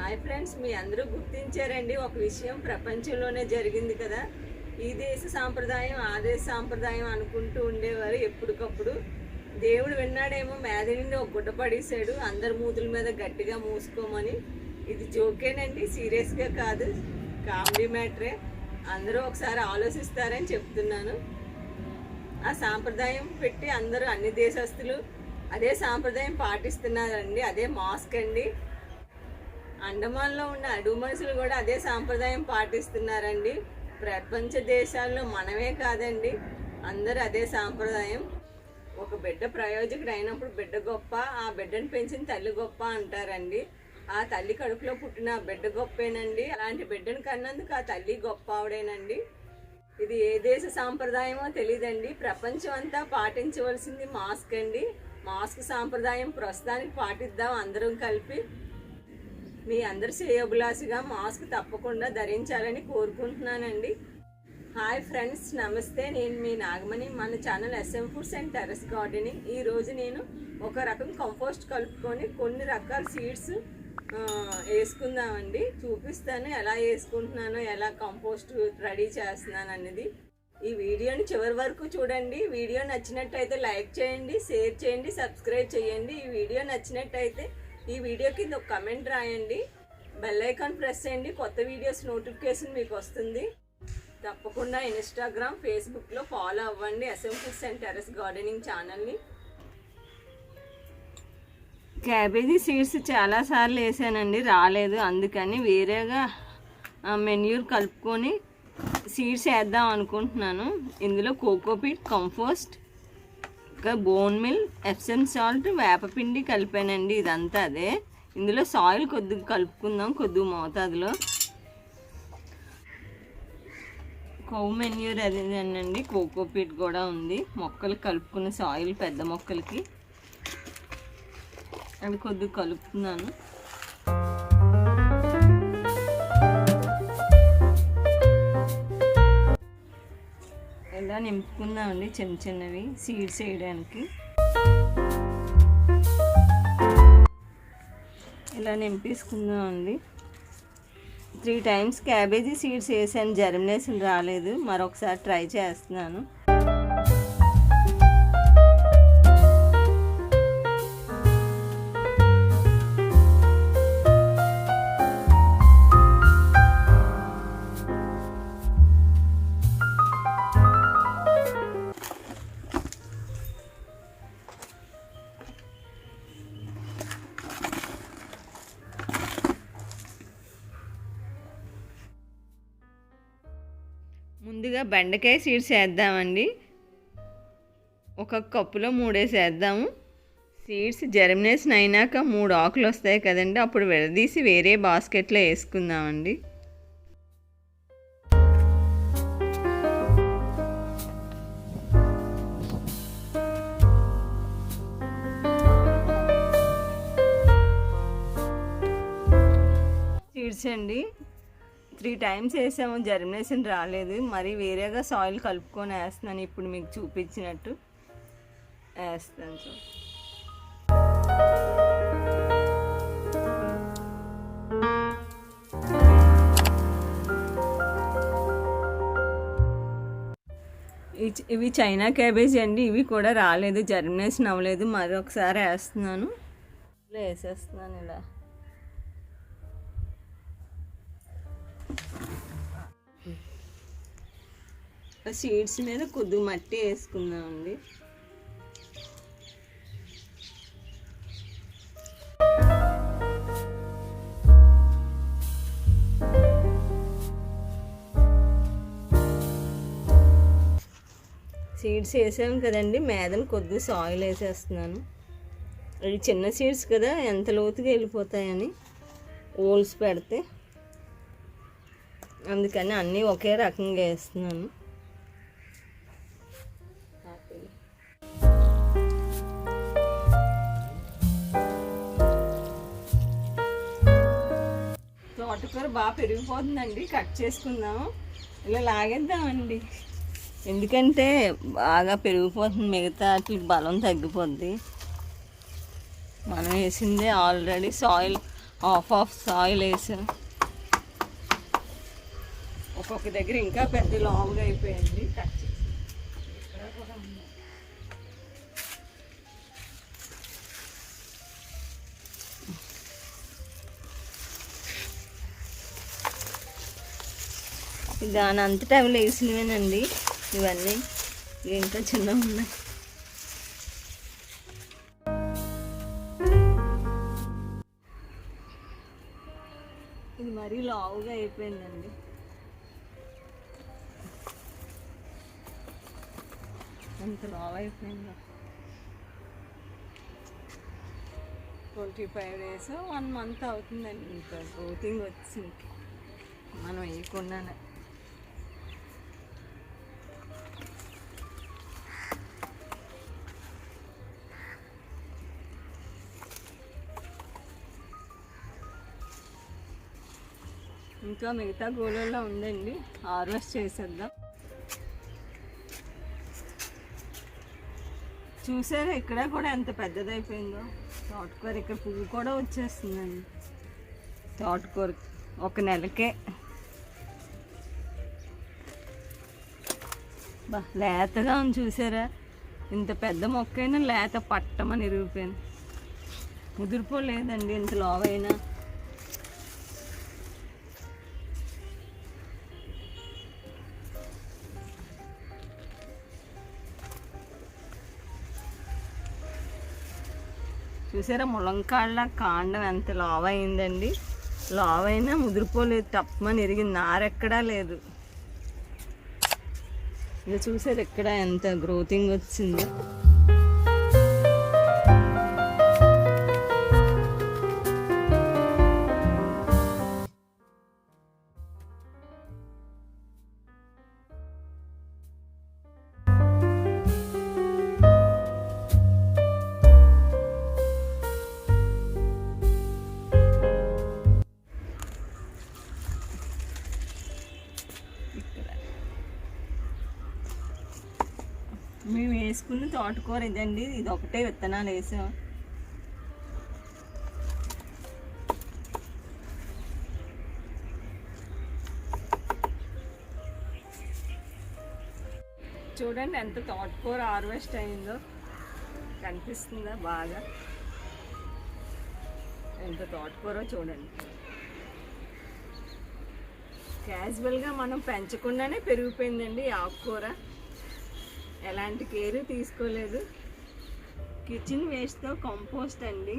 Hi friends, మీ అందరూ గుర్తించారండి ఒక విషయం ప్రపంచంలోనే జరిగింది కదా. ఈ దేశ సాంప్రదాయం ఆ దేశ సాంప్రదాయం అనుకుంటూ ఉండేవారు. ఎప్పటికప్పుడు దేవుడు విన్నాడేమో మేద నుండి ఒక గుడ్డ పడేశాడు, అందరి మూతుల మీద గట్టిగా మూసుకోమని. ఇది జోకేనండి, సీరియస్గా కాదు, కామెడీ మ్యాటరే. అందరూ ఒకసారి ఆలోచిస్తారని చెప్తున్నాను. ఆ సాంప్రదాయం పెట్టి అందరూ అన్ని దేశస్తులు అదే సాంప్రదాయం పాటిస్తున్నారండి. అదే మాస్క్ అండి. అండమాన్లో ఉన్న అడుగు మనుషులు కూడా అదే సాంప్రదాయం పాటిస్తున్నారండి. ప్రపంచ దేశాల్లో మనమే కాదండి, అందరూ అదే సాంప్రదాయం. ఒక బిడ్డ ప్రయోజకుడు అయినప్పుడు బిడ్డ గొప్ప, ఆ బిడ్డను పెంచిన తల్లి గొప్ప అంటారండి. ఆ తల్లి కడుపులో పుట్టిన బిడ్డ గొప్పేనండి. అలాంటి బిడ్డను కన్నందుకు ఆ తల్లి గొప్ప ఆవిడేనండి. ఇది ఏ దేశ సాంప్రదాయమో తెలియదండి. ప్రపంచం అంతా పాటించవలసింది మాస్క్ అండి. మాస్క్ సాంప్రదాయం ప్రస్తుతానికి పాటిద్దాం అందరం కలిపి. మీ అందరి శ్రేయోభిలాషిగా మాస్క్ తప్పకుండా ధరించాలని కోరుకుంటున్నానండి. హాయ్ ఫ్రెండ్స్, నమస్తే. నేను మీ నాగమణి. మన channel foods and terrace gardening. ఈరోజు నేను ఒక రకం కంపోస్ట్ కలుపుకొని కొన్ని రకాల సీడ్స్ వేసుకుందామండి. చూపిస్తాను ఎలా వేసుకుంటున్నానో, ఎలా కంపోస్ట్ రెడీ చేస్తున్నాను అనేది. ఈ వీడియోని చివరి వరకు చూడండి. వీడియో నచ్చినట్టయితే లైక్ చేయండి, షేర్ చేయండి, సబ్స్క్రైబ్ చేయండి. ఈ వీడియో నచ్చినట్టయితే ఈ వీడియో కింద ఒక కమెంట్ రాయండి, బెల్ ఐకాన్ ప్రెస్ చేయండి. కొత్త వీడియోస్ నోటిఫికేషన్ మీకు వస్తుంది. తప్పకుండా ఇన్స్టాగ్రామ్, ఫేస్బుక్లో ఫాలో అవ్వండి ఫుడ్స్ అండ్ టెర్రస్ గార్డెనింగ్ ఛానల్ని. క్యాబేజీ సీడ్స్ చాలాసార్లు వేసానండి, రాలేదు. అందుకని వేరేగా మెన్యూర్ కలుపుకొని సీడ్స్ వేద్దాం అనుకుంటున్నాను. ఇందులో కోకోపీట్, కంపోస్ట్, ఇంకా బోన్ మిల్, ఎప్సమ్ సాల్ట్, వేపపిండి కలిపానండి. ఇదంతా అదే. ఇందులో సాయిల్ కొద్దిగా కలుపుకుందాం, కొద్దిగా మోతాదులో. కొవ్వు మెన్యూర్ అదేనండి, కోకోపీట్ కూడా ఉంది. మొక్కలు కలుపుకున్న సాయిల్ పెద్ద మొక్కలకి అవి కొద్దిగా కలుపుతున్నాను. ఇలా నింపుకుందామండి చిన్న చిన్నవి సీడ్స్ వేయడానికి. ఇలా నింపేసుకుందామండి. 3 times క్యాబేజీ సీడ్స్ వేసాను, జర్మినేషన్ రాలేదు. మరొకసారి ట్రై చేస్తున్నాను. ముందుగా బెండకాయ సీడ్స్ వేద్దామండి. ఒక కప్పులో 3 వేద్దాము. సీడ్స్ జర్మినేషన్ అయినాక 3 ఆకులు వస్తాయి కదండి, అప్పుడు విడదీసి వేరే బాస్కెట్లో వేసుకుందామండి. సీడ్స్ అండి 3 times వేసాము, జర్మినేషన్ రాలేదు. మరి వేరేగా సాయిల్ కలుపుకొని వేస్తున్నాను. ఇప్పుడు మీకు చూపించినట్టు వేస్తాను. ఇవి చైనా క్యాబేజీ అండి. ఇవి కూడా రాలేదు, జర్మినేషన్ అవ్వలేదు. మరొకసారి వేస్తున్నాను. ఇలా వేసేస్తున్నాను. ఇలా సీడ్స్ మీద కొద్దిగా మట్టి వేసుకుందామండి. సీడ్స్ వేసాము కదండి, మేదం కొద్దిగా సాయిల్ వేసేస్తున్నాను. అవి చిన్న సీడ్స్ కదా, ఎంత లోతుగా వెళ్ళిపోతాయని హోల్స్ పెడితే, అందుకని అన్నీ ఒకే రకంగా వేస్తున్నాను. తోటకూర బాగా పెరిగిపోతుందండి, కట్ చేసుకుందాము. ఇలా లాగేద్దామండి, ఎందుకంటే బాగా పెరిగిపోతుంది. మిగతా వాటికి బలం తగ్గిపోద్ది. మనం వేసిందే ఆల్రెడీ సాయిల్ హాఫ్ సాయిల్ వేసాను. ఒక్కొక్క దగ్గర ఇంకా పెద్ద లాంగ్ అయిపోయింది, కట్ చేసి ఇక్కడ కూడా ఉంది. దాని అంతటా అవి వేసినవేనండి ఇవన్నీ, ఇంకా చిన్నగా ఉన్నాయి. ఇది మరీ లావుగా అయిపోయిందండి. ఎంత లావు అయిపోయిందో. 25 days 1 month అవుతుందండి ఇంకా గ్రోతింగ్ వచ్చింది మనం వేయకుండానే. ఇంకా మిగతా గోళల్లో ఉందండి, హార్వెస్ట్ చేసేద్దాం. చూసారా ఇక్కడ కూడా ఎంత పెద్దదైపోయిందో తోటకూర. ఇక్కడ పువ్వు కూడా వచ్చేస్తుందండి తోటకూర 1 నెలకే. బా లేతగా ఉంది చూసారా, ఇంత పెద్ద మొక్కైనా లేత పట్టమని ఇరిగిపోయింది. ముదిరిపోలేదండి ఇంత లావైనా. చూసారా ములంకాళ్ళ కాండం ఎంత లావ్ అయిందండి. లావ్ అయినా ముదిరిపోలేదు, తప్పమని ఇరిగింది, నారెక్కడా లేదు. ఇది చూసారు ఎక్కడ ఎంత గ్రోతింగ్ వచ్చింది. మేము వేసుకున్న తోటకూర ఇదండి, ఇది ఒకటే విత్తనాలు వేసాం. చూడండి ఎంత తోటకూర హార్వెస్ట్ అయిందో, కనిపిస్తుందా బాగా ఎంత తోటకూర చూడండి. క్యాజువల్గా మనం పెంచకుండానే పెరిగిపోయిందండి ఆకుకూర, ఎలాంటి కేరు తీసుకోలేదు. కిచెన్ వేస్ట్తో కంపోస్ట్ అండి,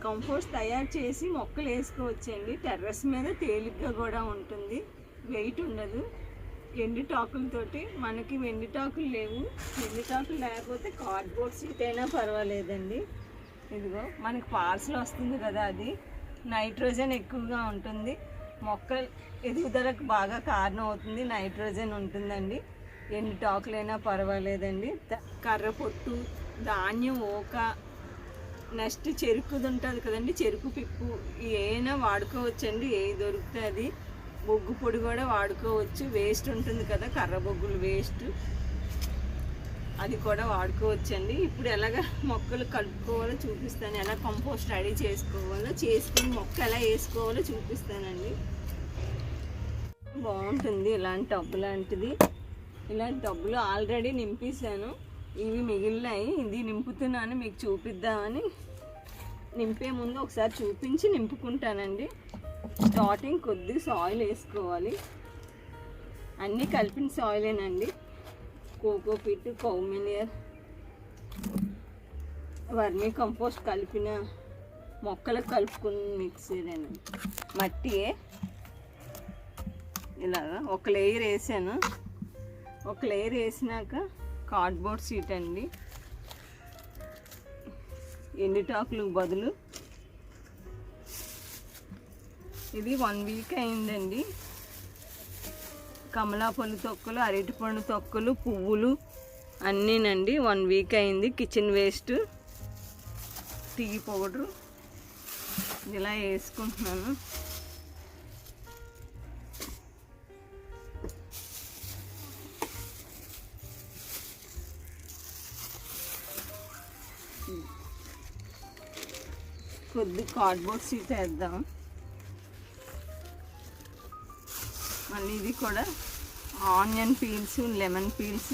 కంపోస్ట్ తయారు చేసి మొక్కలు వేసుకోవచ్చండి. టెర్రస్ మీద తేలిగ్గా కూడా ఉంటుంది, వెయిట్ ఉండదు. ఎండుటాకులతోటి, మనకి వెండిటాకులు లేవు, వెండిటాకులు లేకపోతే కార్డ్బోర్డ్ షీట్ అయినా పర్వాలేదండి. ఇదిగో మనకి పార్సల్ వస్తుంది కదా, అది నైట్రోజన్ ఎక్కువగా ఉంటుంది, మొక్కలు ఎదుగుదలకు బాగా కారణం అవుతుంది, నైట్రోజన్ ఉంటుందండి. ఎండుటాకులైనా పర్వాలేదండి. కర్ర పొట్టు, ధాన్యం ఓక, నెక్స్ట్ చెరుకుది ఉంటుంది కదండి, చెరుకు పిప్పు, ఏమైనా వాడుకోవచ్చండి. ఏది దొరికితే అది. బొగ్గు పొడి కూడా వాడుకోవచ్చు, వేస్ట్ ఉంటుంది కదా కర్ర బొగ్గులు వేస్ట్, అది కూడా వాడుకోవచ్చండి. ఇప్పుడు ఎలాగ మొక్కలు కలుపుకోవాలో చూపిస్తాను, ఎలా కంపోస్ట్ రెడీ చేసుకోవాలో, చేసుకుని మొక్క ఎలా వేసుకోవాలో చూపిస్తానండి. బాగుంటుంది ఇలాంటి టబ్బు లాంటిది. ఇలాంటి టబ్బులు ఆల్రెడీ నింపేశాను, ఇవి మిగిలినాయి, ఇది నింపుతున్నాను మీకు చూపిద్దామని. నింపే ముందు ఒకసారి చూపించి నింపుకుంటానండి. స్టార్టింగ్ కొద్దిగా సాయిల్ వేసుకోవాలి, అన్నీ కలిపిన సాయిలేనండి. కోకోపీట్, కౌమెనియర్, వర్మీ కంపోస్ట్ కలిపిన మొక్కలకు కలుపుకుని మిక్సీరేనండి. మట్టియే ఇలాగా ఒక లేయర్ వేసాను. ఒక లేయర్ వేసినాక కార్డ్బోర్డ్ షీట్ అండి, ఎండుటాకులకు బదులు. ఇది 1 వీక్ అయిందండి. కమలాపళ్ళు తొక్కలు, అరటిపండు తొక్కలు, పువ్వులు అన్నీనండి 1 వీక్ అయింది. కిచెన్ వేస్ట్, టీ పౌడరు ఇలా వేసుకుంటున్నాను. కొద్ది కార్డ్బోర్డ్ షీట్ వేద్దాం. మళ్ళీ ఇది కూడా ఆనియన్ పీల్స్, లెమన్ పీల్స్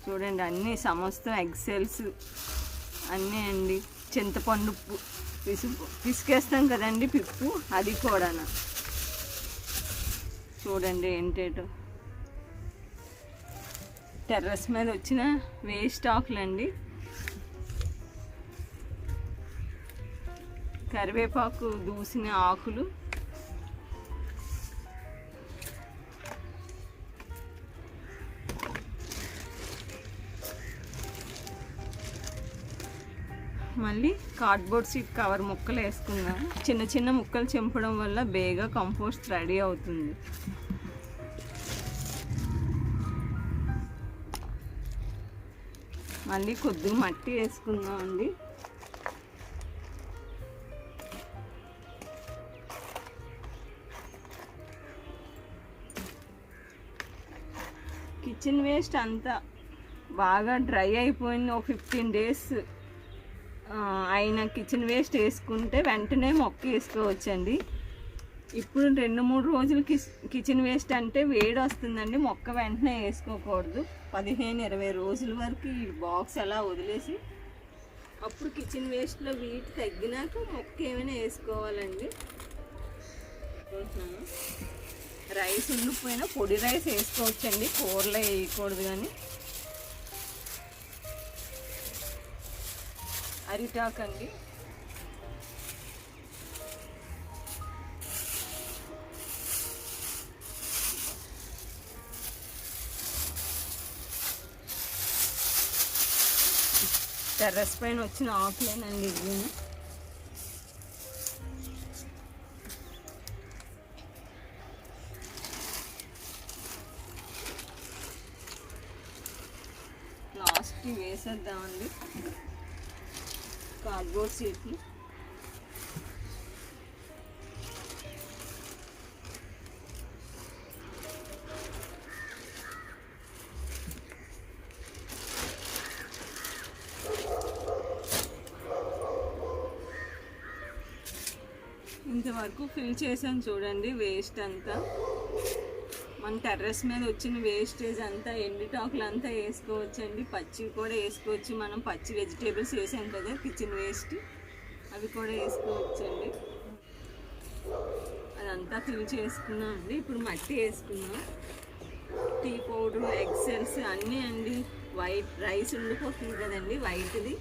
చూడండి, అన్నీ సమస్తం ఎగ్సెల్స్ అన్నీ అండి. చింతపండు పిసికేస్తాం కదండి పిప్పు, అది కూడా చూడండి ఏంటేటో. టెర్రస్ మీద వచ్చిన వేస్ట్ ఆకులు అండి. కరివేపాకు దూసిన ఆకులు, మళ్ళీ కార్డ్బోర్డ్ షీట్ కవర్ ముక్కలు వేసుకుందాం. చిన్న చిన్న ముక్కలు చెంపడం వల్ల బేగా కంపోస్ట్ రెడీ అవుతుంది. మళ్ళీ కొద్దిగా మట్టి వేసుకుందాం అండి. కిచెన్ వేస్ట్ అంతా బాగా డ్రై అయిపోయింది. ఒక 15 days అయిన కిచెన్ వేస్ట్ వేసుకుంటే వెంటనే మొక్క వేసుకోవచ్చండి. ఇప్పుడు 2-3 రోజులు కిచెన్ వేస్ట్ అంటే వేడి వస్తుందండి, మొక్క వెంటనే వేసుకోకూడదు. 15-20 రోజుల వరకు ఈ బాక్స్ అలా వదిలేసి అప్పుడు కిచెన్ వేస్ట్లో వీటి తగ్గినాక మొక్క ఏమైనా వేసుకోవాలండి. రైస్ ఉండిపోయినా పొడి రైస్ వేసుకోవచ్చండి, కూరలో వేయకూడదు. కానీ అరిటాకండి, టెర్రస్ పైన వచ్చిన ఆకులేనండి ఇవి. లాస్ట్కి వేసేద్దామండి కార్డ్బోర్డ్ షీట్లు. ఇంతవరకు ఫిల్ చేసాను చూడండి వేస్ట్ అంతా. మన టెర్రస్ మీద వచ్చిన వేస్టేజ్ అంతా ఎండుటాకులు అంతా వేసుకోవచ్చండి, పచ్చివి కూడా వేసుకోవచ్చు. మనం పచ్చి వెజిటేబుల్స్ వేసాం కదా కిచెన్ వేస్ట్, అవి కూడా వేసుకోవచ్చండి. అదంతా ఫిల్ చేసుకున్నాం అండి. ఇప్పుడు మట్టి వేసుకున్నాం. టీ పౌడర్, ఎగ్సెల్స్ అన్నీ అండి. వైట్ రైస్ ఉండిపోతుంది కదండి వైట్ది,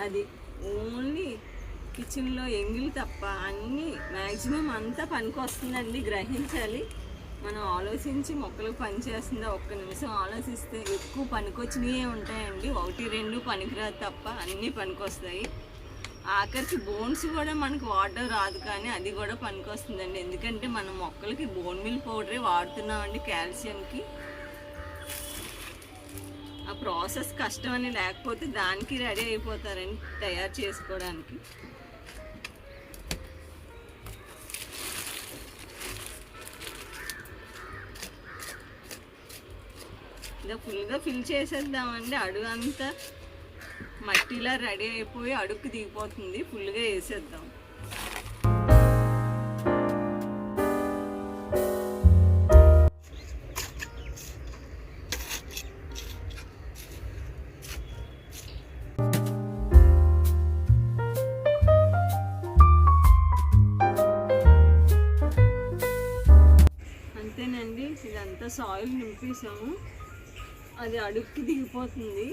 అది ఓన్లీ కిచెన్లో ఎంగిలి తప్ప అన్నీ మ్యాక్సిమం అంతా పనికి వస్తుందండి. గ్రహించాలి, మనం ఆలోచించి మొక్కలకు పని చేస్తుందా ఒక్క నిమిషం ఆలోచిస్తే ఎక్కువ పనికొచ్చినవే ఉంటాయండి. 1-2 పనికిరాదు తప్ప అన్నీ పనికొస్తాయి. ఆఖరికి బోన్స్ కూడా మనకు వాటర్ రాదు, కానీ అది కూడా పనికొస్తుందండి. ఎందుకంటే మనం మొక్కలకి బోన్ మిల్ పౌడరే వాడుతున్నామండి కాల్షియంకి. ఆ ప్రాసెస్ కష్టమని లేకపోతే దానికి రెడీ అయిపోతారండి తయారు చేసుకోవడానికి. ఇలా ఫుల్గా ఫిల్ చేసేద్దామండి. అడుగు అంతా మట్టిలా రెడీ అయిపోయి అడుగు దిగిపోతుంది. ఫుల్గా వేసేద్దాం. అంతేనండి, ఇదంతా సాయిల్ నింపేసాము. అది అడుగుకి దిగిపోతుంది.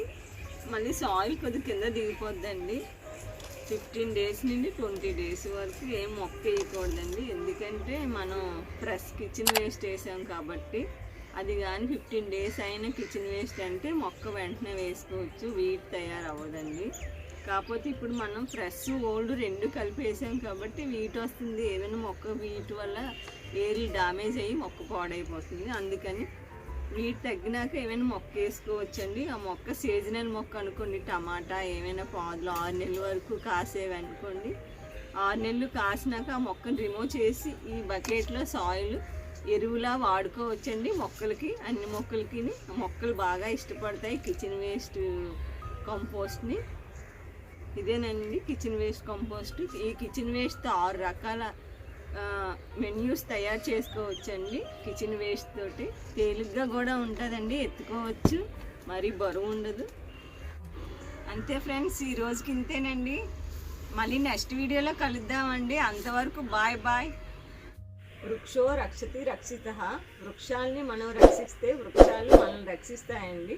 మళ్ళీ సాయిల్ కొద్దిగా కింద దిగిపోద్దండి. 15 days నుండి 20 days వరకు ఏం మొక్క వేయకూడదండి. ఎందుకంటే మనం ఫ్రెష్ కిచెన్ వేస్ట్ వేసాం కాబట్టి. అది కానీ 15 days అయిన కిచెన్ వేస్ట్ అంటే మొక్క వెంటనే వేసుకోవచ్చు, వీట్ తయారవ్వదండి. కాకపోతే ఇప్పుడు మనం ఫ్రెష్ ఓల్డ్ 2 కలిపి వేసాం కాబట్టి వీట్ వస్తుంది. ఏదైనా మొక్క వీటి వల్ల ఏరి డ్యామేజ్ అయ్యి మొక్క పాడైపోతుంది. అందుకని వీటి తగ్గినాక ఏమైనా మొక్క వేసుకోవచ్చండి. ఆ మొక్క సీజనల్ మొక్క అనుకోండి, టమాటా ఏమైనా పాదులు 6 నెలల వరకు కాసేవి అనుకోండి. 6 నెలలు కాసినాక ఆ మొక్కను రిమూవ్ చేసి ఈ బకెట్లో సాయిల్ ఎరువులా వాడుకోవచ్చండి మొక్కలకి. అన్ని మొక్కలకి మొక్కలు బాగా ఇష్టపడతాయి కిచెన్ వేస్ట్ కంపోస్ట్ని. ఇదేనండి కిచెన్ వేస్ట్ కంపోస్ట్. ఈ కిచెన్ వేస్ట్తో 6 రకాల మెన్యూస్ తయారు చేసుకోవచ్చండి. కిచెన్ వేస్ట్ తోటి తేలిగ్గా కూడా ఉంటుందండి, ఎత్తుకోవచ్చు, మరీ బరువు ఉండదు. అంతే ఫ్రెండ్స్, ఈ రోజుకి ఇంతేనండి. మళ్ళీ నెక్స్ట్ వీడియోలో కలుద్దామండి. అంతవరకు బాయ్ బాయ్. వృక్షో రక్షతి రక్షితః. వృక్షాలని మనం రక్షిస్తే వృక్షాలు మనల్ని రక్షిస్తాయండి.